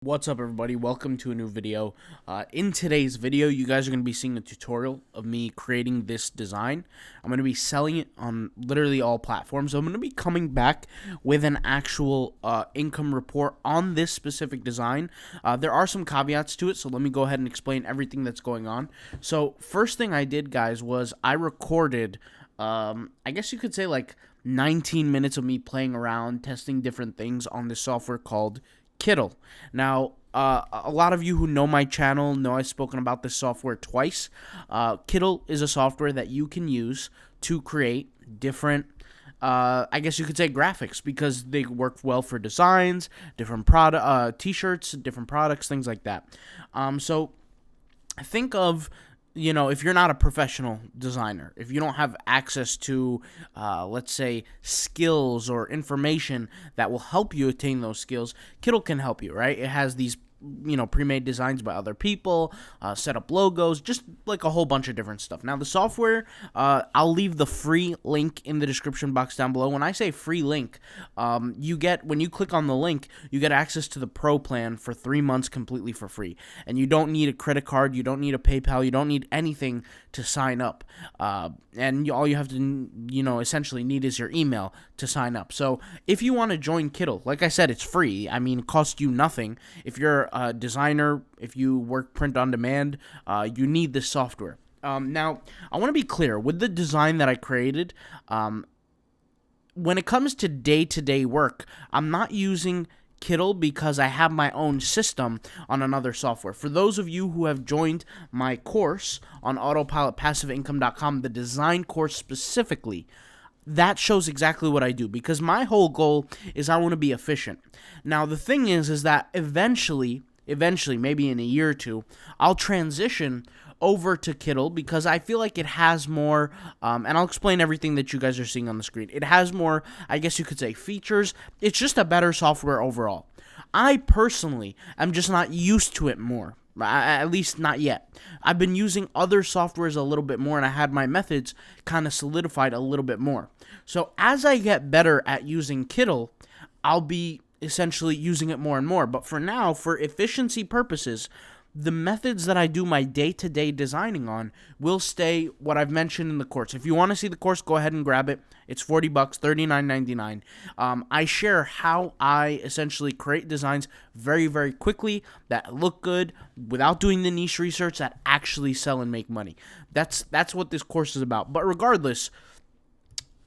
What's up, everybody? Welcome to a new video. In today's video, you guys are going to be seeing a tutorial of me creating this design. I'm going to be selling it on literally all platforms. I'm going to be coming back with an actual income report on this specific design. There are some caveats to it, so let me go ahead and explain everything that's going on. So first thing I did, guys, was I recorded, I guess you could say like 19 minutes of me playing around, testing different things on this software called 𝗘𝗫𝗧𝗏. Now, a lot of you who know my channel know I've spoken about this software twice. 𝗘𝗫𝗏 is a software that you can use to create different, I guess you could say, graphics, because they work well for designs, different t-shirts, different products, things like that. So think of, if you're not a professional designer, if you don't have access to, let's say, skills or information that will help you attain those skills, 𝗘𝗫𝗏 can help you, right? It has these, pre-made designs by other people, set up logos, just like a whole bunch of different stuff. Now, the software, I'll leave the free link in the description box down below. When I say free link, when you click on the link, you get access to the pro plan for 3 months completely for free. And you don't need a credit card, you don't need a PayPal, you don't need anything to sign up. And all you have to, essentially need is your email to sign up. So if you want to join 𝗘𝗫𝗏, like I said, it's free. I mean, it costs you nothing. If you're a designer, if you work print on demand, you need this software. Now, I want to be clear with the design that I created. When it comes to day-to-day work, I'm not using 𝗘𝗫𝗏 because I have my own system on another software. For those of you who have joined my course on autopilotpassiveincome.com, the design course specifically, that shows exactly what I do, because my whole goal is I want to be efficient. Now, the thing is that eventually, maybe in a year or two, I'll transition over to 𝗘𝗫𝗏 because I feel like it has more, and I'll explain everything that you guys are seeing on the screen. It has more, I guess you could say, features. It's just a better software overall. I personally am just not used to it more. At least not yet. I've been using other softwares a little bit more, and I had my methods kind of solidified a little bit more. So as I get better at using 𝗘𝗫𝗏, I'll be essentially using it more and more. But for now, for efficiency purposes, the methods that I do my day-to-day designing on will stay what I've mentioned in the course. If you want to see the course, go ahead and grab it. It's $40, $39.99. I share how I essentially create designs very, very quickly that look good without doing the niche research, that actually sell and make money. That's what this course is about. But regardless,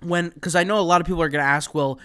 because I know a lot of people are going to ask, well,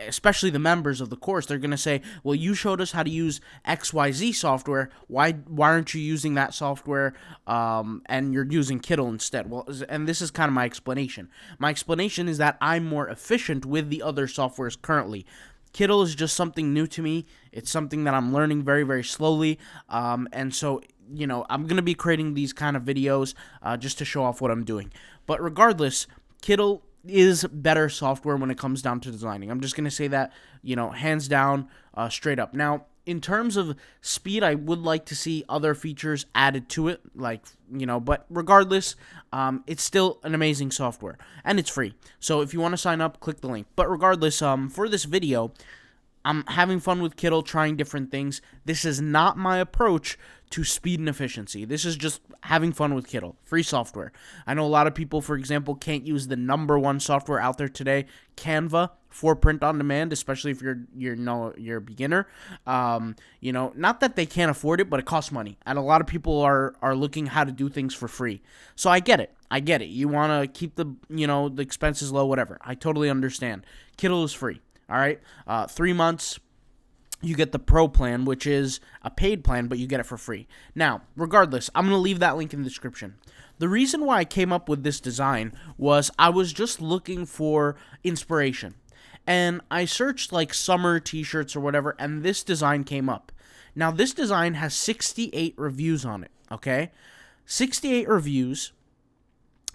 especially the members of the course, they're going to say, well, you showed us how to use XYZ software. Why aren't you using that software and you're using 𝗘𝗫𝗏𝗏 instead? Well, and this is kind of my explanation. My explanation is that I'm more efficient with the other softwares currently. 𝗘𝗫𝗏𝗏 is just something new to me. It's something that I'm learning very, very slowly. And so, I'm going to be creating these kind of videos just to show off what I'm doing. But regardless, 𝗘𝗫𝗏 is better software when it comes down to designing. I'm just going to say that, hands down, straight up. Now, in terms of speed, I would like to see other features added to it, but regardless, it's still an amazing software, and it's free. So if you want to sign up, click the link. But regardless, for this video, I'm having fun with 𝗘𝗫𝗏, trying different things. This is not my approach to speed and efficiency. This is just having fun with 𝗘𝗫𝗏, free software. I know a lot of people, for example, can't use the #1 software out there today, Canva, for print on demand, especially if you're a beginner. Not that they can't afford it, but it costs money, and a lot of people are looking how to do things for free. So I get it. You want to keep the the expenses low, whatever. I totally understand. 𝗘𝗫𝗏 is free. All right, 3 months. You get the pro plan, which is a paid plan, but you get it for free. Now, regardless, I'm going to leave that link in the description. The reason why I came up with this design was I was just looking for inspiration. And I searched like summer t-shirts or whatever, and this design came up. Now, this design has 68 reviews on it, okay? 68 reviews.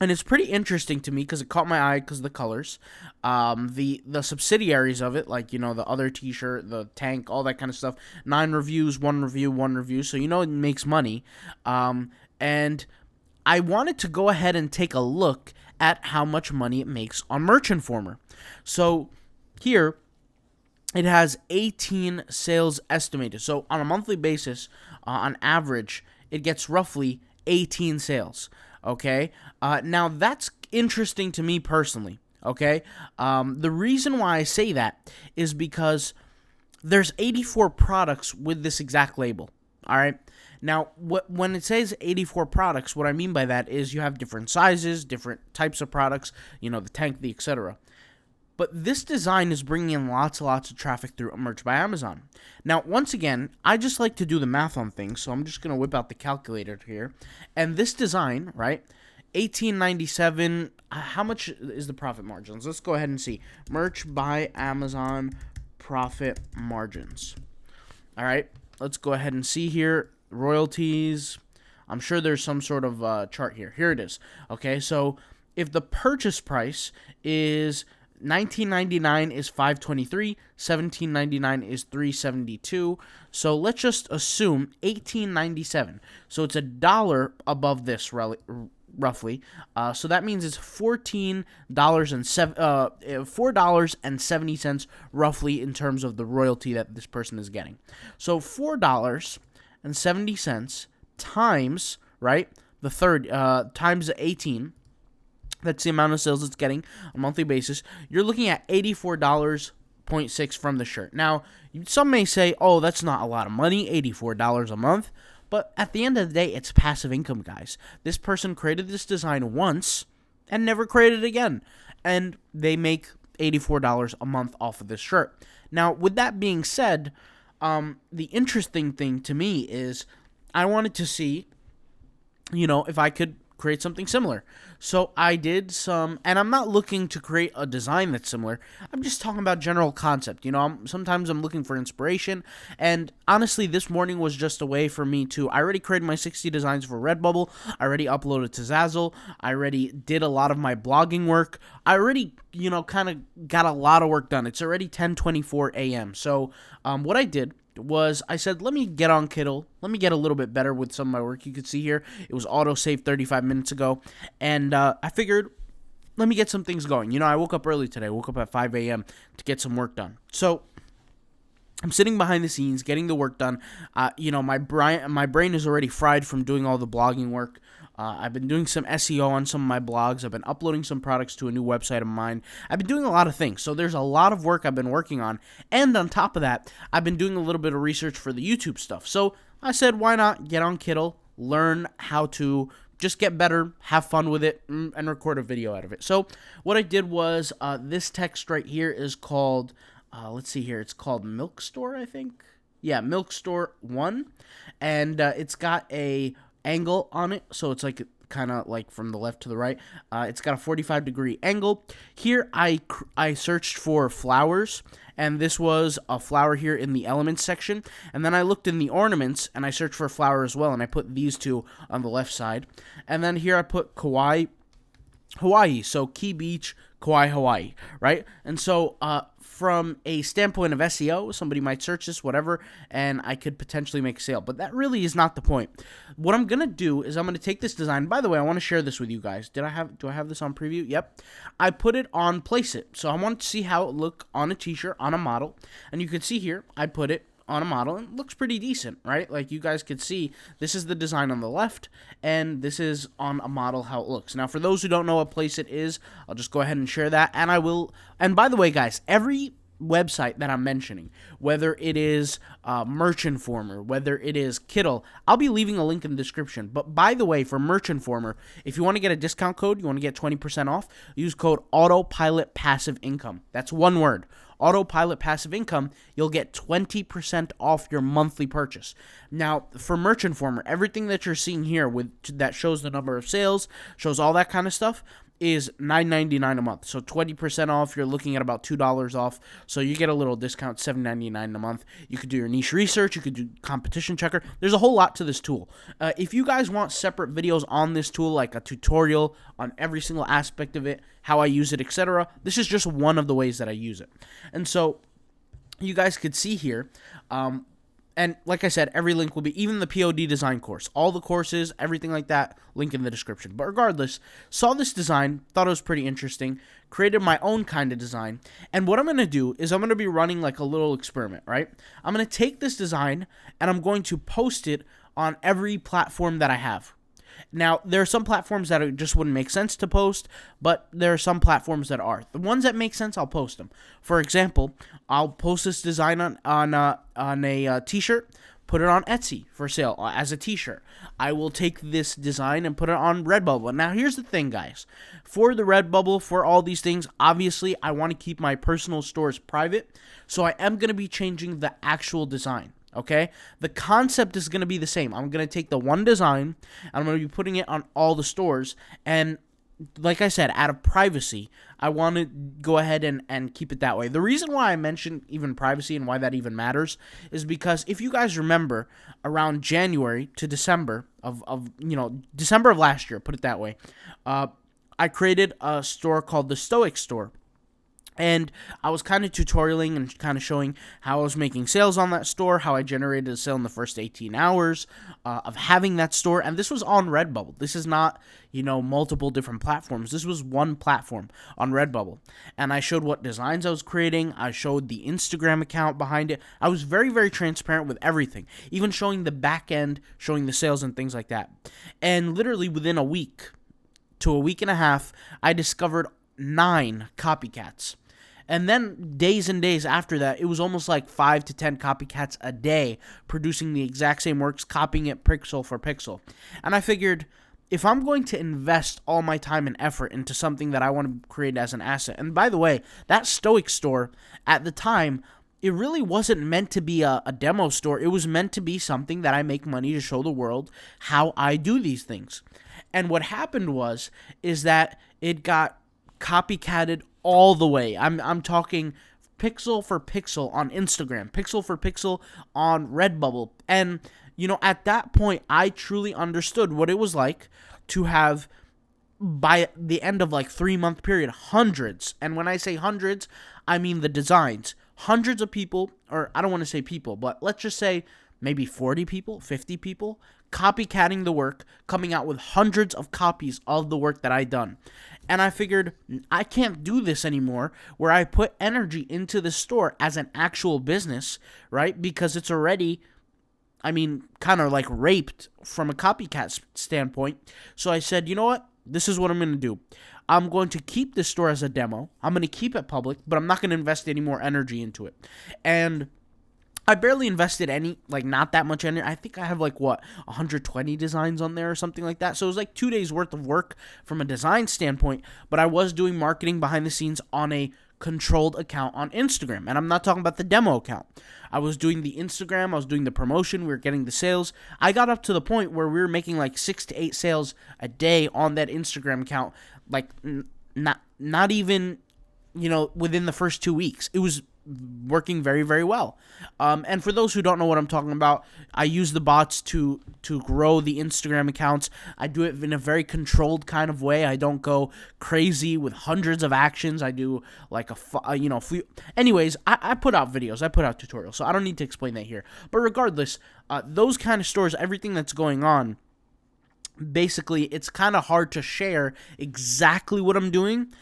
And it's pretty interesting to me because it caught my eye because of the colors. The subsidiaries of it, like, the other t-shirt, the tank, all that kind of stuff. 9 reviews, 1 review, 1 review. So, it makes money. And I wanted to go ahead and take a look at how much money it makes on Merch Informer. So, here, it has 18 sales estimated. So on a monthly basis, on average, it gets roughly 18 sales. Okay, now that's interesting to me personally. Okay, the reason why I say that is because there's 84 products with this exact label. All right. Now, when it says 84 products, what I mean by that is you have different sizes, different types of products, the tank, the etc. But this design is bringing in lots and lots of traffic through Merch by Amazon. Now, once again, I just like to do the math on things, so I'm just going to whip out the calculator here. And this design, right, $18.97, how much is the profit margins? Let's go ahead and see. Merch by Amazon profit margins. All right, let's go ahead and see here. Royalties. I'm sure there's some sort of chart here. Here it is. Okay, so if the purchase price is $19.99 is $5.23, $17.99 is $3.72. So let's just assume $18.97. So it's $1 above this roughly. So that means it's $4.70 roughly in terms of the royalty that this person is getting. So $4.70 times, right, the third times 18. That's the amount of sales it's getting on a monthly basis. You're looking at $84.6 from the shirt. Now, some may say, oh, that's not a lot of money, $84 a month. But at the end of the day, it's passive income, guys. This person created this design once and never created it again. And they make $84 a month off of this shirt. Now, with that being said, the interesting thing to me is I wanted to see, if I could create something similar. So I did some, and I'm not looking to create a design that's similar. I'm just talking about general concept. Sometimes I'm looking for inspiration, and honestly, this morning was just a way for me to, I already created my 60 designs for Redbubble. I already uploaded to Zazzle. I already did a lot of my blogging work. I already, kind of got a lot of work done. It's already 10:24 a.m. So what I did was I said, let me get on Kiddle. Let me get a little bit better with some of my work. You could see here, it was auto-saved 35 minutes ago. And I figured, let me get some things going. I woke up early today. I woke up at 5 a.m. to get some work done. So I'm sitting behind the scenes, getting the work done. My brain is already fried from doing all the blogging work. I've been doing some SEO on some of my blogs. I've been uploading some products to a new website of mine. I've been doing a lot of things. So there's a lot of work I've been working on. And on top of that, I've been doing a little bit of research for the YouTube stuff. So I said, why not get on Kiddle, learn how to just get better, have fun with it, and record a video out of it. So what I did was this text right here is called, let's see here, it's called Milk Store, I think. Yeah, Milk Store 1. And it's got a angle on it, so it's like kind of like from the left to the right. It's got a 45-degree angle. Here I searched for flowers, and this was a flower here in the elements section. And then I looked in the ornaments, and I searched for a flower as well, and I put these two on the left side. And then here I put Kauai, Hawaii, so Key Beach, Kauai, Hawaii, right? And so from a standpoint of SEO, somebody might search this, whatever, and I could potentially make a sale. But that really is not the point. What I'm going to do is I'm going to take this design. By the way, I want to share this with you guys. Do I have this on preview? Yep. I put it on Place It. So I want to see how it look on a t-shirt, on a model. And you can see here, I put it on a model, and it looks pretty decent, right? Like you guys could see, this is the design on the left, and this is on a model how it looks. Now, for those who don't know what Place It is, I'll just go ahead and share that, and I will. And by the way, guys, every website that I'm mentioning, whether it is Merch Informer, whether it is Kiddle, I'll be leaving a link in the description. But by the way, for Merch Informer, if you want to get a discount code, you want to get 20% off, use code autopilotpassiveincome. That's one word. Autopilot Passive Income, you'll get 20% off your monthly purchase. Now, for Merch Informer, everything that you're seeing here that shows the number of sales, shows all that kind of stuff, is $9.99 a month. So 20% off, you're looking at about $2 off. So you get a little discount, $7.99 a month. You could do your niche research. You could do competition checker. There's a whole lot to this tool. If you guys want separate videos on this tool, like a tutorial on every single aspect of it, how I use it, etc., this is just one of the ways that I use it. And so you guys could see here, And like I said, every link will be, even the POD design course, all the courses, everything like that, link in the description. But regardless, saw this design, thought it was pretty interesting, created my own kind of design. And what I'm going to do is I'm going to be running like a little experiment, right? I'm going to take this design and I'm going to post it on every platform that I have. Now, there are some platforms that it just wouldn't make sense to post, but there are some platforms that are. The ones that make sense, I'll post them. For example, I'll post this design on a t-shirt, put it on Etsy for sale as a t-shirt. I will take this design and put it on Redbubble. Now, here's the thing, guys. For the Redbubble, for all these things, obviously, I want to keep my personal stores private, so I am going to be changing the actual design. Okay, the concept is going to be the same. I'm going to take the one design, and I'm going to be putting it on all the stores. And like I said, out of privacy, I want to go ahead and keep it that way. The reason why I mentioned even privacy and why that even matters is because if you guys remember, around January to December of December of last year, put it that way, I created a store called the Stoic Store. And I was kind of tutorialing and kind of showing how I was making sales on that store, how I generated a sale in the first 18 hours of having that store. And this was on Redbubble. This is not, multiple different platforms. This was one platform on Redbubble. And I showed what designs I was creating. I showed the Instagram account behind it. I was very, very transparent with everything, even showing the back end, showing the sales and things like that. And literally within a week to a week and a half, I discovered 9 copycats. And then days and days after that, it was almost like 5 to 10 copycats a day producing the exact same works, copying it pixel for pixel. And I figured, if I'm going to invest all my time and effort into something that I want to create as an asset, and by the way, that Stoic store at the time, it really wasn't meant to be a demo store. It was meant to be something that I make money to show the world how I do these things. And what happened is that it got copycatted all the way. I'm talking pixel for pixel on Instagram, pixel for pixel on Redbubble. And, at that point, I truly understood what it was like to have, by the end of like 3-month period, hundreds. And when I say hundreds, I mean the designs. Hundreds of people, or I don't want to say people, but let's just say maybe 40 people, 50 people, copycatting the work, coming out with hundreds of copies of the work that I'd done. And I figured, I can't do this anymore, where I put energy into the store as an actual business, right? Because it's already, kind of like raped from a copycat standpoint. So I said, you know what? This is what I'm going to do. I'm going to keep this store as a demo. I'm going to keep it public, but I'm not going to invest any more energy into it. And I barely invested any, not that much energy. I think I have 120 designs on there or something like that. So it was 2 days worth of work from a design standpoint, but I was doing marketing behind the scenes on a controlled account on Instagram. And I'm not talking about the demo account. I was doing the Instagram, I was doing the promotion, we were getting the sales. I got up to the point where we were making 6 to 8 sales a day on that Instagram account, not even, within the first 2 weeks. It was working very, very well. And for those who don't know what I'm talking about, I use the bots to grow the Instagram accounts. I do it in a very controlled kind of way. I don't go crazy with hundreds of actions. I do few. Anyways, I put out videos. I put out tutorials. So I don't need to explain that here. But regardless, those kind of stores, everything that's going on, basically, it's kind of hard to share exactly what I'm doing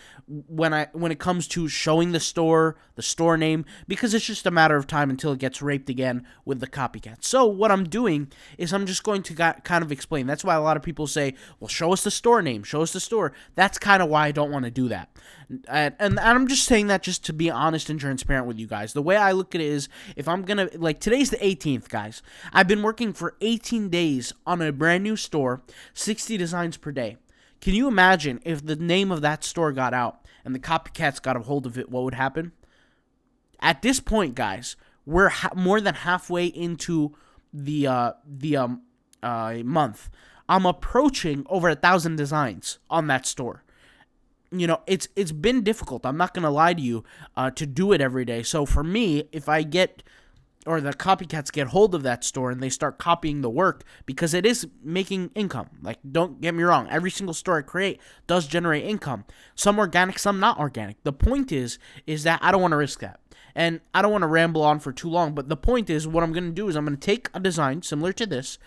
when it comes to showing the store name, because it's just a matter of time until it gets raped again with the copycat. So what I'm doing is I'm just going to kind of explain. That's why a lot of people say, well, show us the store name, show us the store. That's kind of why I don't want to do that. And I'm just saying that just to be honest and transparent with you guys. The way I look at it is, if I'm going to, today's the 18th, guys. I've been working for 18 days on a brand new store, 60 designs per day. Can you imagine if the name of that store got out and the copycats got a hold of it, what would happen? At this point, guys, we're more than halfway into the month. I'm approaching over 1,000 designs on that store. It's been difficult. I'm not going to lie to you, to do it every day. So for me, if I get, or the copycats get hold of that store and they start copying the work, because it is making income. Don't get me wrong. Every single store I create does generate income. Some organic, some not organic. The point is that I don't want to risk that. And I don't want to ramble on for too long, but the point is, what I'm going to do is I'm going to take a design similar to this,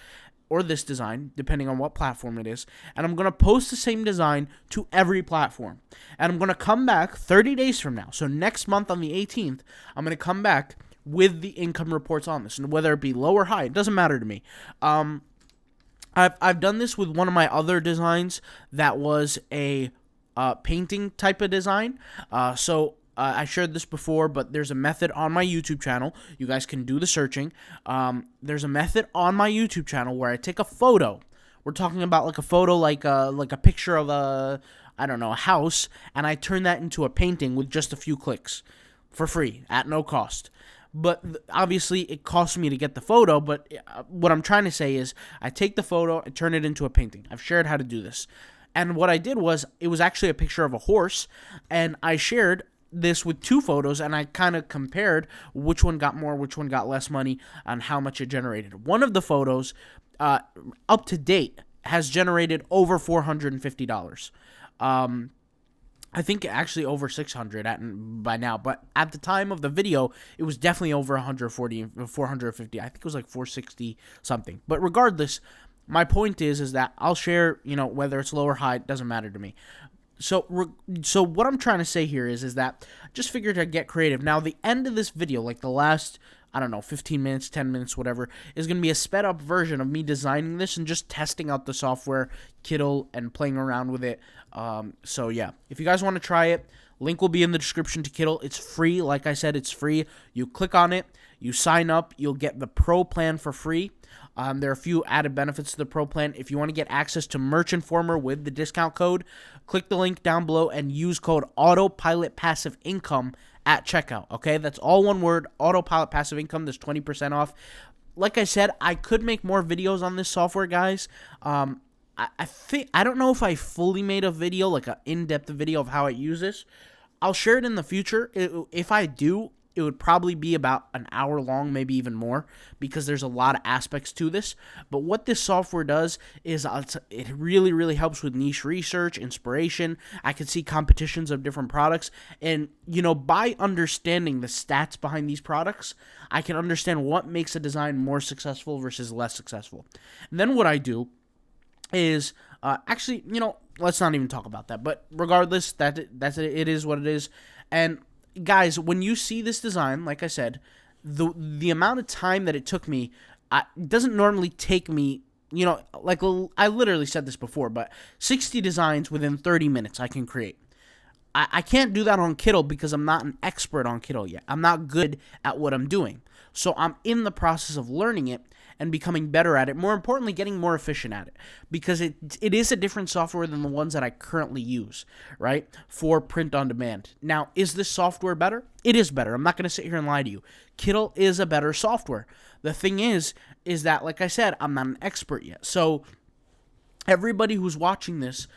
or this design, depending on what platform it is, and I'm going to post the same design to every platform. And I'm going to come back 30 days from now. So next month on the 18th, I'm going to come back with the income reports on this. And whether it be low or high, it doesn't matter to me. I've done this with one of my other designs that was a painting type of design. I shared this before, but there's a method on my YouTube channel. You guys can do the searching. There's a method on my YouTube channel where I take a photo. We're talking about like a photo, like a picture of a house, and I turn that into a painting with just a few clicks for free at no cost. But obviously, it costs me to get the photo, but what I'm trying to say is I take the photo and turn it into a painting. I've shared how to do this. And what I did was, it was actually a picture of a horse, and I shared this with two photos, and I kind of compared which one got more, which one got less money, and how much it generated. One of the photos, up to date, has generated over $450. I think actually over 600 by now, but at the time of the video, it was definitely over 450. I think it was like 460 something. But regardless, my point is that I'll share, whether it's low or high, it doesn't matter to me. So what I'm trying to say here is that I just figured I'd get creative. Now, the end of this video, like the last, 15 minutes, 10 minutes, whatever, is going to be a sped up version of me designing this and just testing out the software, 𝗘𝗫𝗧, and playing around with it. So yeah, if you guys want to try it, link will be in the description to 𝗘𝗫𝗧. It's free. Like I said, it's free. You click on it, you sign up, you'll get the pro plan for free. There are a few added benefits to the pro plan. If you want to get access to Merch Informer with the discount code, click the link down below and use code autopilotpassiveincome at checkout. Okay, that's all one word, autopilotpassiveincome. There's 20% off. Like I said, I could make more videos on this software, guys. I don't know if I fully made a video, like an in-depth video of how I use this. I'll share it in the future. If I do, it would probably be about an hour long, maybe even more, because there's a lot of aspects to this. But what this software does is it really, really helps with niche research, inspiration. I can see competitions of different products. And, by understanding the stats behind these products, I can understand what makes a design more successful versus less successful. And then what I do is, let's not even talk about that. But regardless, that's it. It is what it is. And guys, when you see this design, like I said, the amount of time that it took me, doesn't normally take me, like I literally said this before, but 60 designs within 30 minutes I can create. I can't do that on 𝗘𝗫𝗧 because I'm not an expert on 𝗘𝗫𝗧 yet. I'm not good at what I'm doing. So I'm in the process of learning it and becoming better at it. More importantly, getting more efficient at it, because it is a different software than the ones that I currently use, right, for print on demand. Now, is this software better? It is better. I'm not going to sit here and lie to you. 𝗘𝗫𝗧 is a better software. The thing is that, like I said, I'm not an expert yet. So everybody who's watching this,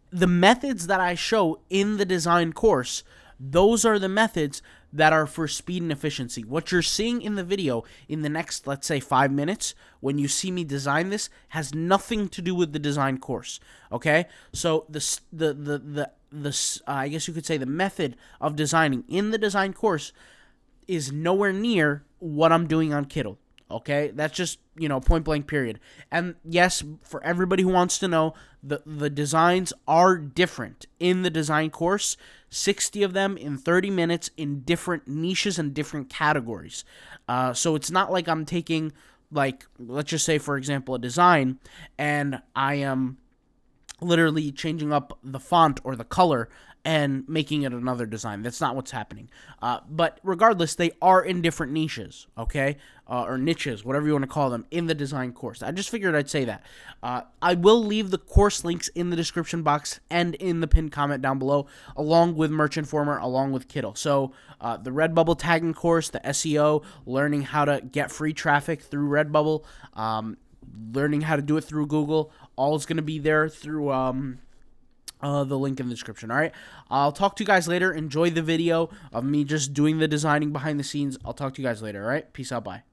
the methods that I show in the design course, those are the methods that are for speed and efficiency. What you're seeing in the video in the next, let's say, 5 minutes, when you see me design this, has nothing to do with the design course. Okay, so I guess you could say the method of designing in the design course is nowhere near what I'm doing on 𝗘𝗫𝗧. Okay, that's just, point blank period. And yes, for everybody who wants to know, the designs are different in the design course. 60 of them in 30 minutes in different niches and different categories. So it's not like I'm taking, like, let's just say, for example, a design, and I am literally changing up the font or the color and making it another design. That's not what's happening. But regardless, they are in different niches, okay? Or niches, whatever you want to call them, in the design course. I just figured I'd say that. I will leave the course links in the description box and in the pinned comment down below, along with Merch Informer, along with 𝗘𝗫𝗧. So the Redbubble tagging course, the SEO, learning how to get free traffic through Redbubble, learning how to do it through Google, all is going to be there through the link in the description. All right, I'll talk to you guys later. Enjoy the video of me just doing the designing behind the scenes. I'll talk to you guys later. All right, peace out. Bye.